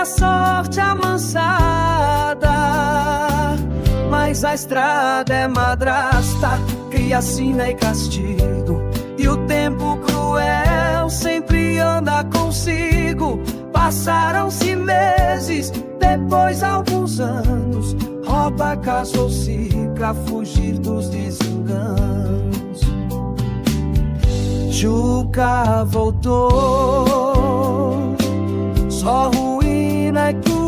a sorte amansada, mas a estrada é madrasta, cria sina e castigo, e o tempo cruel sempre anda consigo. Passaram-se meses, depois alguns anos, rouba, casou-se pra fugir dos desenganos. Juca voltou, só ruína e cruel.